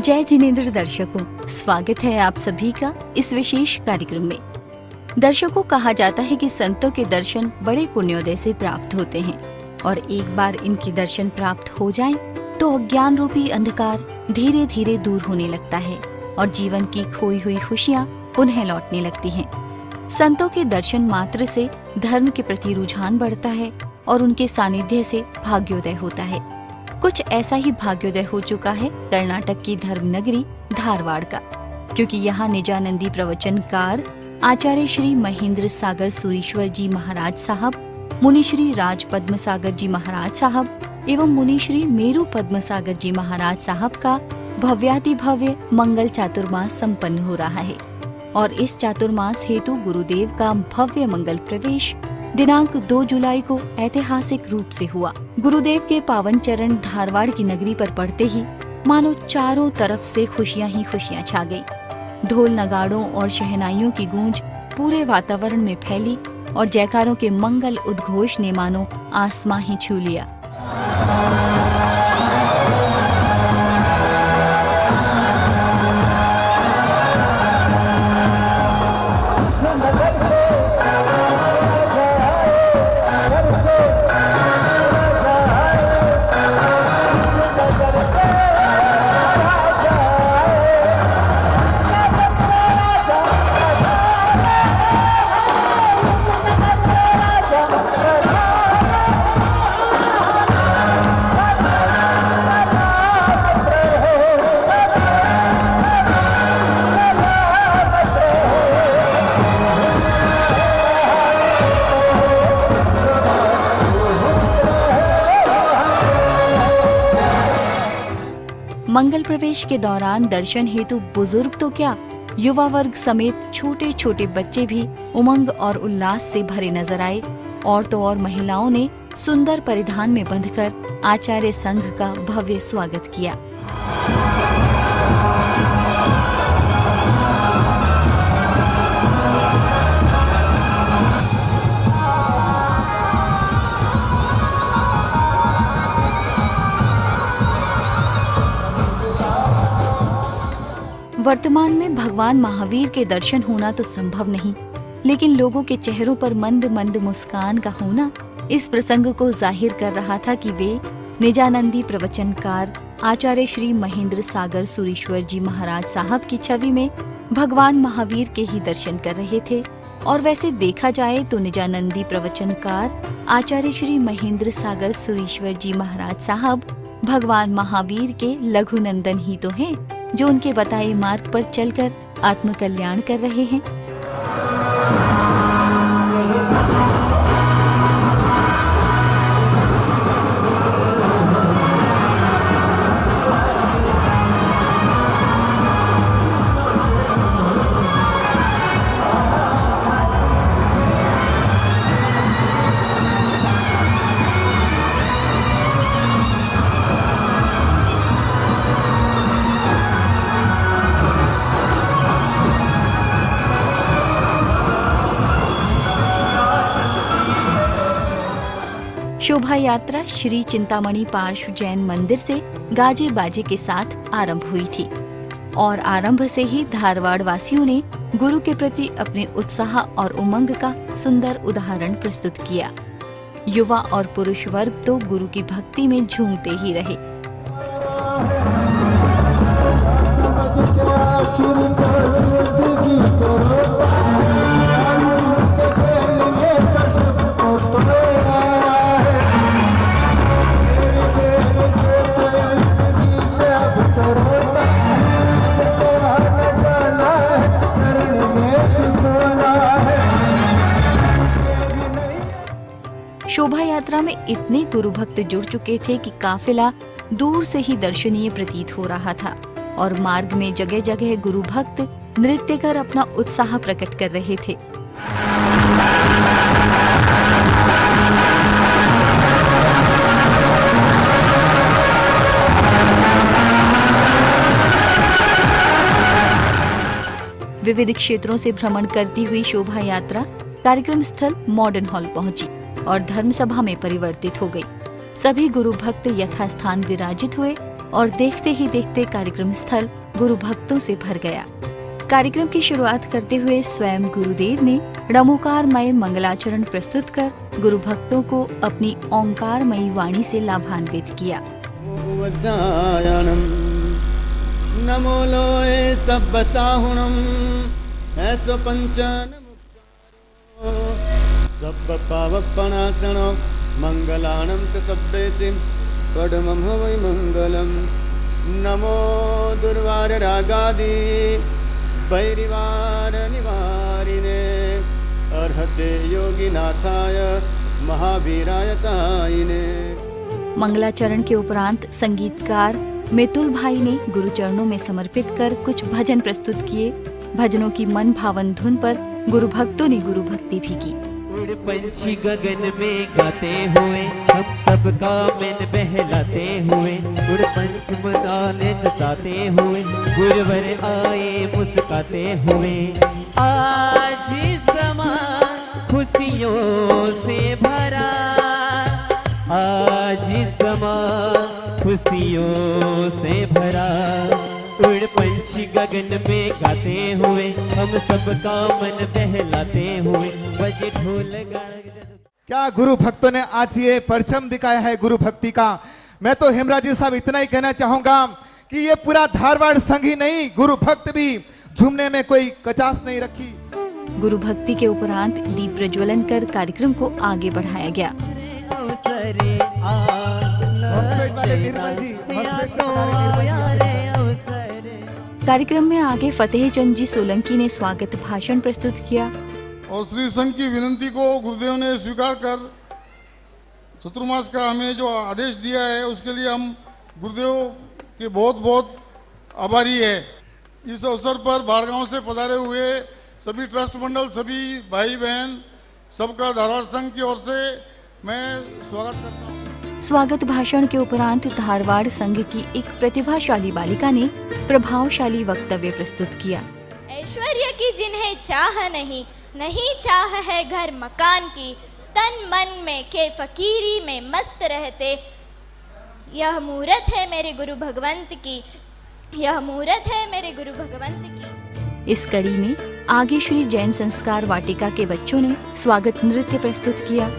जय जिनेंद्र दर्शकों, स्वागत है आप सभी का इस विशेष कार्यक्रम में। दर्शकों, कहा जाता है कि संतों के दर्शन बड़े पुण्योदय से प्राप्त होते हैं और एक बार इनके दर्शन प्राप्त हो जाएं, तो अज्ञान रूपी अंधकार धीरे धीरे दूर होने लगता है और जीवन की खोई हुई खुशियाँ पुनः लौटने लगती हैं। संतों के दर्शन मात्र से धर्म के प्रति रुझान बढ़ता है और उनके सानिध्य से भाग्योदय होता है। कुछ ऐसा ही भाग्योदय हो चुका है कर्नाटक की धर्म नगरी धारवाड़ का, क्योंकि यहाँ निजानंदी प्रवचनकार आचार्य श्री महेंद्र सागर सुरीश्वर जी महाराज साहब, मुनि श्री राज पद्म सागर जी महाराज साहब एवं मुनि श्री मेरू पद्म सागर जी महाराज साहब का भव्याति भव्य मंगल चातुर्मास संपन्न हो रहा है और इस चातुर्मास हेतु गुरुदेव का भव्य मंगल प्रवेश दिनांक 2 जुलाई को ऐतिहासिक रूप से हुआ। गुरुदेव के पावन चरण धारवाड़ की नगरी पर पड़ते ही मानो चारों तरफ से खुशियां ही खुशियां छा गई। ढोल नगाड़ों और शहनाइयों की गूंज पूरे वातावरण में फैली और जयकारों के मंगल उद्घोष ने मानो आसमां ही छू लिया। मंगल प्रवेश के दौरान दर्शन हेतु बुजुर्ग तो क्या, युवा वर्ग समेत छोटे छोटे बच्चे भी उमंग और उल्लास से भरे नजर आए। और तो और महिलाओं ने सुंदर परिधान में बंधकर आचार्य संघ का भव्य स्वागत किया। वर्तमान में भगवान महावीर के दर्शन होना तो संभव नहीं, लेकिन लोगों के चेहरों पर मंद मंद मुस्कान का होना इस प्रसंग को जाहिर कर रहा था कि वे निजानंदी प्रवचनकार आचार्य श्री महेंद्र सागर सुरीश्वर जी महाराज साहब की छवि में भगवान महावीर के ही दर्शन कर रहे थे। और वैसे देखा जाए तो निजानंदी प्रवचनकार आचार्य श्री महेंद्र सागर सुरीश्वर जी महाराज साहब भगवान महावीर के लघु नंदन ही तो हैं, जो उनके बताए मार्ग पर चलकर आत्म कल्याण कर रहे हैं। शोभा यात्रा श्री चिंतामणि पार्श्व जैन मंदिर से गाजे बाजे के साथ आरंभ हुई थी और आरंभ से ही धारवाड़ वासियों ने गुरु के प्रति अपने उत्साह और उमंग का सुंदर उदाहरण प्रस्तुत किया। युवा और पुरुष वर्ग तो गुरु की भक्ति में झूमते ही रहे। शोभा यात्रा में इतने गुरु भक्त जुड़ चुके थे कि काफिला दूर से ही दर्शनीय प्रतीत हो रहा था और मार्ग में जगह जगह गुरु भक्त नृत्य कर अपना उत्साह प्रकट कर रहे थे। विविध क्षेत्रों से भ्रमण करती हुई शोभा यात्रा कार्यक्रम स्थल मॉडर्न हॉल पहुंची और धर्म सभा में परिवर्तित हो गई। सभी गुरु भक्त यथास्थान विराजित हुए और देखते ही देखते कार्यक्रम स्थल गुरु भक्तों से भर गया। कार्यक्रम की शुरुआत करते हुए स्वयं गुरुदेव ने रमोकारमय मंगलाचरण प्रस्तुत कर गुरु भक्तों को अपनी ओंकारमयी वाणी से लाभान्वित किया। नमो लोए सब साहुणम ऐसो पंचन सब पावपनासनो मंगलाणं च सब्बेसिं पडमं वै मंगलम। नमो दुर्वार रागादि वैरिवार निवारिणे अर्हते योगिनाथाय महावीराय ताइने। मंगलाचरण के उपरांत संगीतकार मितुल भाई ने गुरु चरणों में समर्पित कर कुछ भजन प्रस्तुत किए। भजनों की मन भावन धुन पर गुरु भक्तों ने गुरु भक्ति भी की। उड़ पंछी गगन में गाते हुए हम सबका मन बहलाते हुए, उड़ पंख मनाने नचाते हुए गुरुवर आए मुस्काते हुए। आज समा खुशियों से भरा, आज समा खुशियों से भरा। उड़ पंछी गगन में गाते हुए हम सबका मन बहलाते हुए बजे ढोल गाना। क्या गुरु भक्तों ने आज ये परचम दिखाया है गुरु भक्ति का। मैं तो हेमराज जी साहब इतना ही कहना चाहूंगा कि ये पूरा धारवाड़ संघ ही नहीं, गुरु भक्त भी झूमने में कोई कचास नहीं रखी। गुरु भक्ति के उपरांत दीप प्रज्वलन कर कार्यक्रम को आगे बढ़ाया गया। कार्यक्रम में आगे फतेह चंद जी सोलंकी ने स्वागत भाषण प्रस्तुत किया और श्री संघ की विनंती को गुरुदेव ने स्वीकार कर चतुर्मास का हमें जो आदेश दिया है उसके लिए हम गुरुदेव के बहुत बहुत आभारी है। इस अवसर पर बाहरगांव से पधारे हुए सभी ट्रस्ट मंडल, सभी भाई बहन, सबका धारवाड़ संघ की ओर से मैं स्वागत करता हूँ। स्वागत भाषण के उपरांत धारवाड़ संघ की एक प्रतिभाशाली बालिका ने प्रभावशाली वक्तव्य प्रस्तुत किया। ऐश्वर्य की जिन्हें चाह नहीं, नहीं चाह है घर मकान की, तन मन में के फकीरी में मस्त रहते। यह मूरत है मेरे गुरु भगवंत की, यह मूरत है मेरे गुरु भगवंत की। इस कड़ी में आगे श्री जैन संस्कार वाटिका के बच्चों ने स्वागत नृत्य प्रस्तुत किया।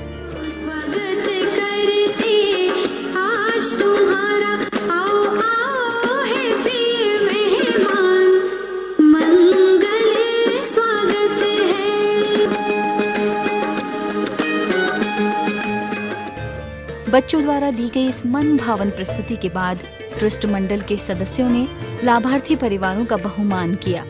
बच्चों द्वारा दी गई इस मन भावन प्रस्तुति के बाद ट्रस्ट मंडल के सदस्यों ने लाभार्थी परिवारों का बहुमान किया।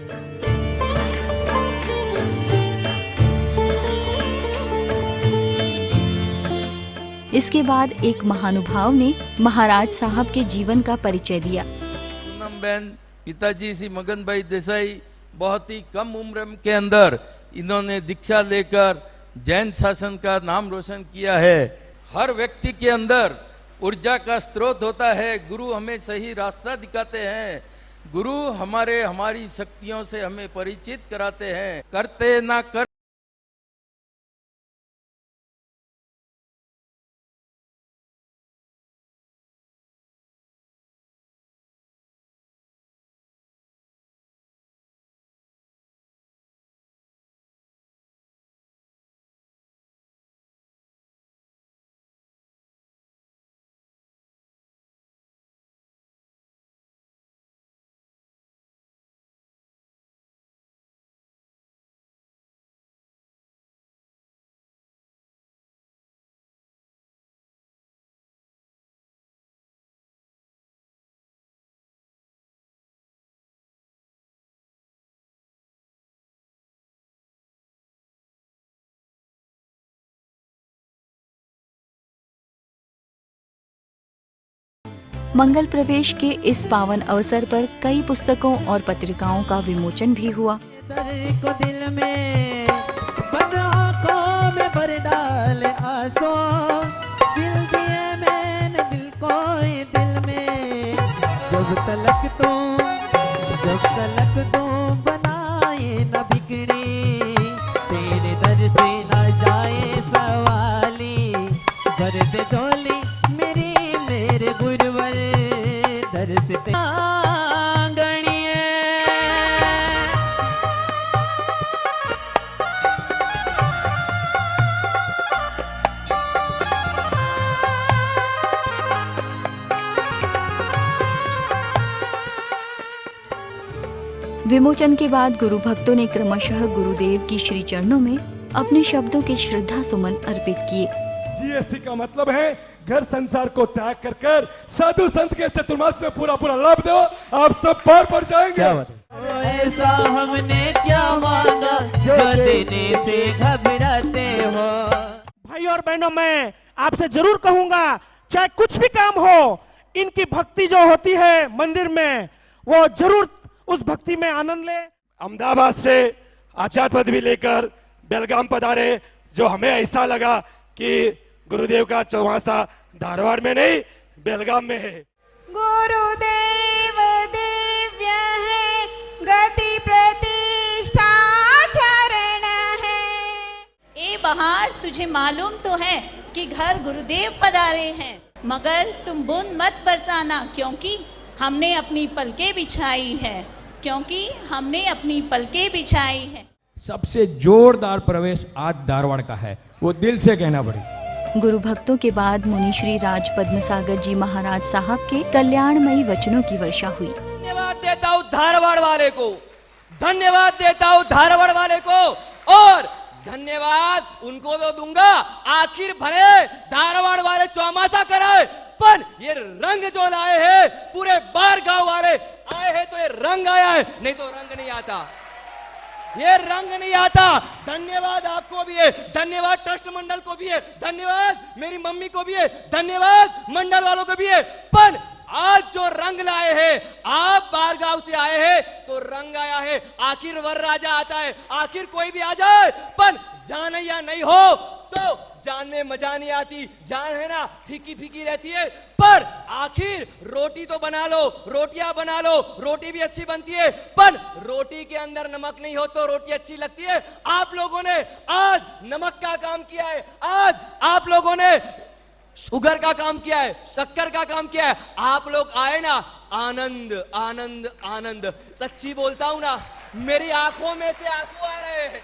इसके बाद एक महानुभाव ने महाराज साहब के जीवन का परिचय दिया। पूनम बहन पिताजी श्री मगन भाई देसाई बहुत ही कम उम्र के अंदर इन्होंने दीक्षा लेकर जैन शासन का नाम रोशन किया है। हर व्यक्ति के अंदर ऊर्जा का स्रोत होता है। गुरु हमें सही रास्ता दिखाते हैं। गुरु हमारी शक्तियों से हमें परिचित कराते हैं। करते ना कर मंगल प्रवेश के इस पावन अवसर पर कई पुस्तकों और पत्रिकाओं का विमोचन भी हुआ। को दिल में बंद आँखों में भर डाल आंसू, दिल दिए मैंने दिल को दिल में। जब तलक तुम बनाए न बिगड़ी, तेरे दर से न जाए सवाली। दर्द झोली मेरे गुरुवर, दर्द विमोचन के बाद गुरु भक्तों ने क्रमशः गुरुदेव की श्री चरणों में अपने शब्दों के श्रद्धा सुमन अर्पित किए। जीएसटी का मतलब है घर संसार को त्याग कर कर साधु संत के चतुर्मास में पूरा पूरा लाभ दो, आप सब पार पड़ जाएंगे। ऐसा हमने क्या मांगा जो देने से घबराते हो। भाई और बहनों, मैं आपसे जरूर कहूंगा, चाहे कुछ भी काम हो, इनकी भक्ति जो होती है मंदिर में, वो जरूर उस भक्ति में आनंद ले। अहमदाबाद से आचार्य पदवी लेकर बेलगाम पधारे, जो हमें ऐसा लगा कि गुरुदेव का चौमासा धारवाड़ में नहीं बेलगाम में है। गुरुदेव दिव्य है, गति प्रतिष्ठा चरण है। ए बहार, तुझे मालूम तो है कि घर गुरुदेव पधारे हैं, मगर तुम बूंद मत बरसाना, क्योंकि हमने अपनी पलकें बिछाई है, क्योंकि हमने अपनी पलकें बिछाई है। सबसे जोरदार प्रवेश आज धारवाड़ का है, वो दिल से कहना पड़ेगा। गुरु भक्तों के बाद मुनि श्री राज पद्मसागर जी महाराज साहब के कल्याणमयी वचनों की वर्षा हुई। धन्यवाद देता हूँ धारवाड़ वाले को, धन्यवाद देता हूँ धारवाड़ वाले को, और धन्यवाद उनको तो दूंगा आखिर भले धारवाड़ वाले चौमासा कराए, पर ये रंग जो लाए हैं पूरे बार गांव वाले आए हैं तो ये रंग आया है, नहीं तो रंग नहीं आता, ये रंग नहीं आता। धन्यवाद आपको भी है, धन्यवाद ट्रस्ट मंडल को भी है, धन्यवाद मेरी मम्मी को भी है, धन्यवाद मंडल वालों को भी है, पर आज जो रंग लाए हैं, आप बारगांव से आए हैं तो रंग आया है। आखिर वर राजा आता है, आखिर कोई भी आ जाए, पर जाने या नहीं हो तो जान में मजा नहीं आती, जान है ना फीकी फीकी रहती है, पर आखिर रोटी तो बना लो, रोटियां बना लो, रोटी भी अच्छी बनती है, पर रोटी के अंदर नमक नहीं हो तो रोटी अच्छी लगती है। आप लोगों ने आज नमक का काम किया है, आज आप लोगों ने शुगर का काम किया है, शक्कर का काम किया है, आप लोग आए ना, आनंद आनंद आनंद। सच्ची बोलता हूं ना, मेरी आंखों में से आंसू आ रहे हैं।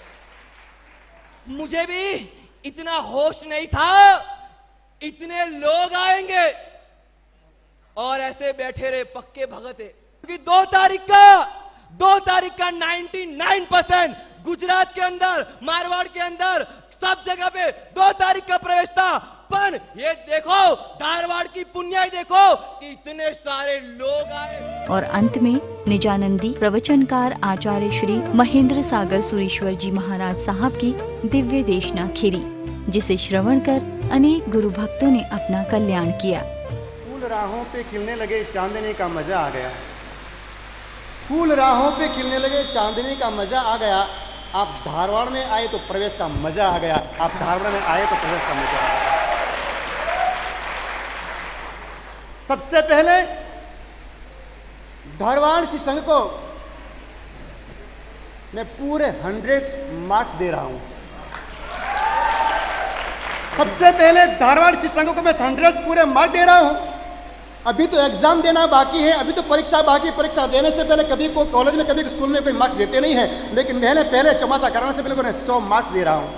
मुझे भी इतना होश नहीं था इतने लोग आएंगे और ऐसे बैठे रहे पक्के भगत है, क्योंकि 2 तारीख का 99% गुजरात के अंदर, मारवाड़ के अंदर, सब जगह पे 2 तारीख का प्रवेश था, पर ये देखो धारवाड़ की पुण्याई देखो कि इतने सारे लोग आए। और अंत में निजानंदी प्रवचनकार आचार्य श्री महेंद्र सागर सुरेश्वर जी महाराज साहब की दिव्य देशना खिरी, जिसे श्रवण कर अनेक गुरु भक्तों ने अपना कल्याण किया। फूल राहों पे खिलने लगे, चांदनी का मजा आ गया। फूल राहों पे खिलने लगे, चांदनी का मजा आ गया। आप धारवाड़ में आए तो प्रवेश का मजा आ गया, आप धारवाड़ में आए तो प्रवेश का मजा आ गया। सबसे पहले धारवाड़ श्री संघ को मैं पूरे 100 मार्क्स दे रहा हूं। सबसे पहले धारवाड़ श्री संघ को मैं 100 पूरे मार्क्स दे रहा हूं। अभी तो एग्जाम देना बाकी है, अभी तो परीक्षा बाकी। परीक्षा देने से पहले कभी को कॉलेज में, कभी स्कूल में कोई मार्क्स देते नहीं है, लेकिन मैंने पहले चौमासा कराने से पहले 100 मार्क्स दे रहा हूं।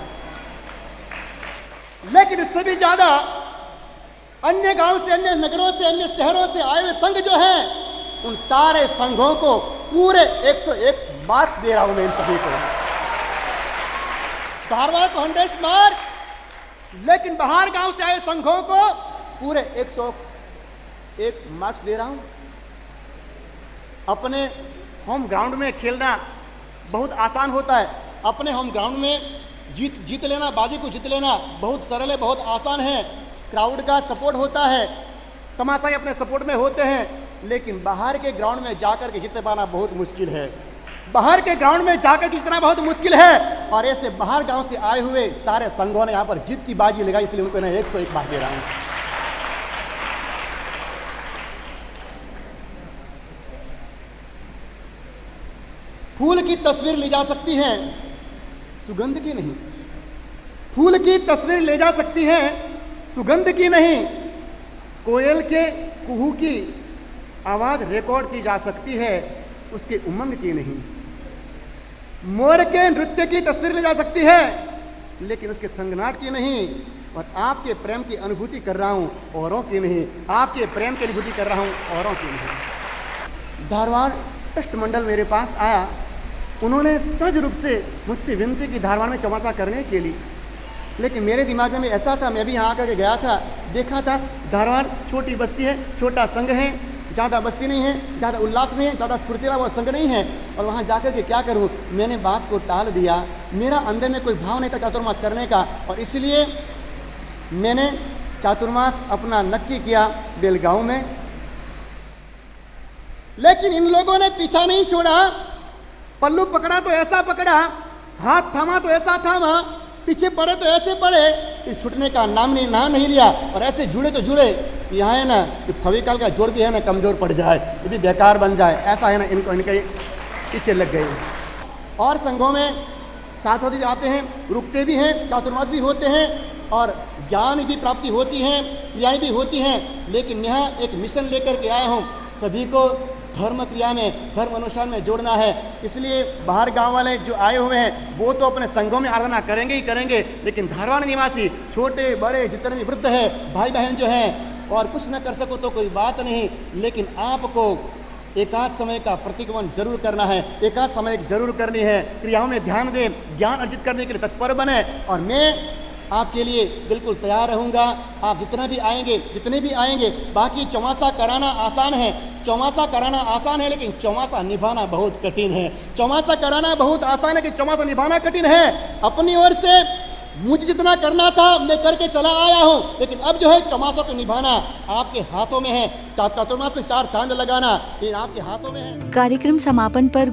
लेकिन इससे भी ज्यादा अन्य गांव से, अन्य नगरों से, अन्य शहरों से आए हुए संघ जो हैं, उन सारे संघों को पूरे 101 मार्क्स दे रहा हूं मैं इन सभी को। धारवाड़ को 100 मार्क्स, लेकिन बाहर गांव से आए संघों को पूरे 101 मार्क्स दे रहा हूं। अपने होम ग्राउंड में खेलना बहुत आसान होता है। अपने होम ग्राउंड में जीत लेना, बाजी को जीत लेना बहुत सरल है, बहुत आसान है। क्राउड का सपोर्ट होता है, तमाशाई अपने सपोर्ट में होते हैं, लेकिन बाहर के ग्राउंड में जाकर के जीत पाना बहुत मुश्किल है। बाहर के ग्राउंड में जाकर के जीतना बहुत मुश्किल है। और ऐसे बाहर गांव से आए हुए सारे संघों ने यहाँ पर जीत की बाजी लगाई, इसलिए उनको मैं 101 मार्क्स दे रहा हूँ। फूल की तस्वीर ली जा सकती है, सुगंध की नहीं। फूल की तस्वीर ले जा सकती है, सुगंध की नहीं। कोयल के कुहू की आवाज रिकॉर्ड की जा सकती है, उसके उमंग की नहीं। मोर के नृत्य की तस्वीर ली जा सकती है, लेकिन उसके थंगनाट की नहीं। और आपके प्रेम की अनुभूति कर रहा हूं, औरों की नहीं। आपके प्रेम की अनुभूति कर रहा हूं, औरों की नहीं। धारवाड़ कष्टमंडल मेरे पास आया। उन्होंने सहज रूप से मुझसे विनती की धारवाड़ में चौमासा करने के लिए, लेकिन मेरे दिमाग में ऐसा था, मैं भी यहाँ आकर के गया था, देखा था धारवाड़ छोटी बस्ती है, छोटा संघ है, ज़्यादा बस्ती नहीं है, ज़्यादा उल्लास नहीं है, ज़्यादा स्फूर्तिला वो संघ नहीं है, और वहाँ जाकर के क्या करूँ। मैंने बात को टाल दिया, मेरा अंदर में कोई भाव नहीं था चातुर्मास करने का, और इसलिए मैंने चातुर्मास अपना नक्की किया बेलगांव में। लेकिन इन लोगों ने पीछा नहीं छोड़ा, पल्लू पकड़ा तो ऐसा पकड़ा, हाथ थामा तो ऐसा थामा, पीछे पड़े तो ऐसे पड़े कि छूटने का नाम नहीं लिया, और ऐसे जुड़े तो जुड़े। यहाँ है ना कि फविकाल का जोड़ भी है ना कमजोर पड़ जाए, ये भी बेकार बन जाए, ऐसा है ना, इनको इनके पीछे लग गए। और संघों में साथ भी आते हैं, रुकते भी हैं, चातुर्मास भी होते हैं, और ज्ञान भी प्राप्ति होती हैं, क्रियाएं भी होती हैं। लेकिन यहाँ एक मिशन लेकर के आया हूँ, सभी को धर्म क्रिया में, धर्म अनुसार में जोड़ना है। इसलिए बाहर गांव वाले जो आए हुए हैं वो तो अपने संघों में आराधना करेंगे ही करेंगे, लेकिन धारवाड़ निवासी छोटे बड़े जितने भी वृद्ध है, भाई बहन जो हैं, और कुछ न कर सको तो कोई बात नहीं, लेकिन आपको एकाध समय का प्रतिक्रमण जरूर करना है, एकाध समय जरूर करनी है, क्रियाओं में ध्यान दें, ज्ञान अर्जित करने के लिए तत्पर बने। और मैं आपके लिए बिल्कुल तैयार रहूँगा। आप जितने भी आएंगे। बाकी चौमासा कराना आसान है, चौमासा कराना आसान है, लेकिन चौमासा निभाना बहुत कठिन है। चौमासा कराना बहुत आसान है कि चौमासा निभाना कठिन है। अपनी ओर से मुझे जितना करना था मैं करके चला आया हूँ, लेकिन अब जो है चौमासा को निभाना आपके हाथों में है। चातुर्मास में 4 चांद लगाना ये आपके हाथों में है। कार्यक्रम समापन पर